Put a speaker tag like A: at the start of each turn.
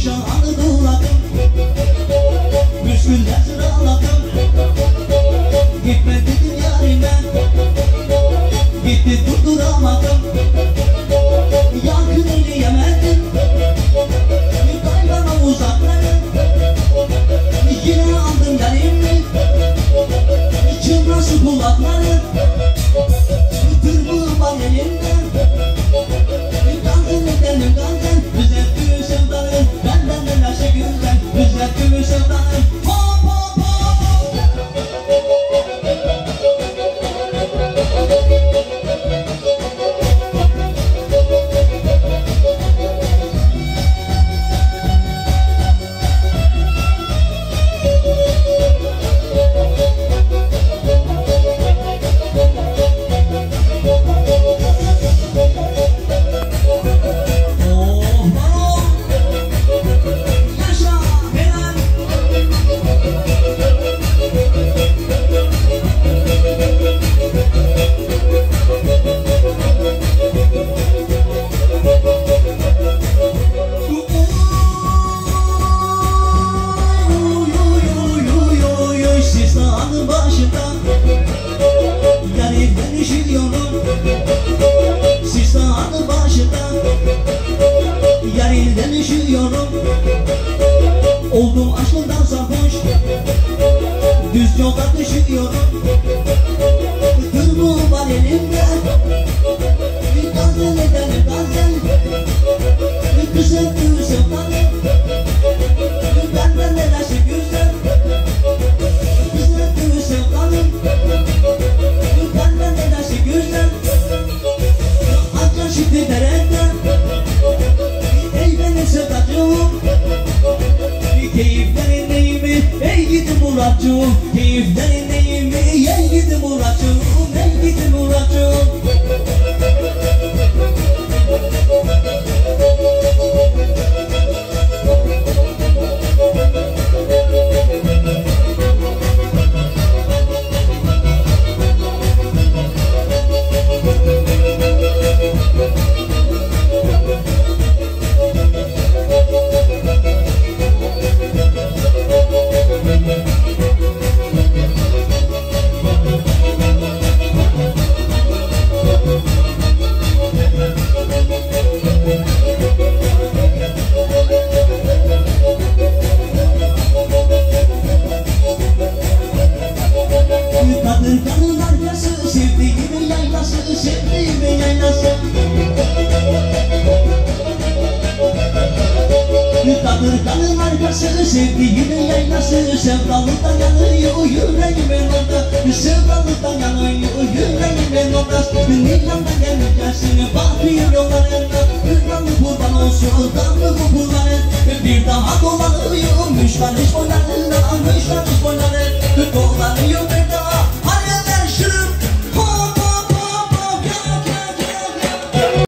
A: Şahanı doğradım, püsküller sıraladım. Gitme dedim yarime, gitti durduramadım. Yankın eleyemedim, kaybana uzaklarım. Yine aldım yarimi, çınlasın kulaklarım. Tırmığım var elimde, gazel edelim gazel. Düzelttiğim sevdanım, benden de laşa güzel. Düzelttiğim sevdanım, hop hop hop. Sistanın başında yarından üşüyorum. Oldum aşkından sarhoş, düz yolda düşüyorum. Tırmığım var elimde, gazel edelim gazel. Düzelttiğim sevdanım, benden de laşa güzel. Düzelttiğim sevdanım, benden de laşa güzel. Acan şimdi derede, ey benim sevdacığım. Keyiflerindeyim mi, ey gidi Muratcığım. Keyiflerindeyim mi, ey gidi Muratcığım. Ey gidi Muratcığım. Kadırganın arkası, sevdiğimin yaylası, sevdiğimin yaylası. Kadırganın arkası, sevdiğimin yaylası. Sevdalıktan yanıyor yüreğimin orada, sevdalıktan yanıyor yüreğimin orada. Nilan'dan gelirken bakıyor yollarına, Nilan'ı kurban olsun, damlı bu kulların. Bir daha dolanıyor, müştariş boyları.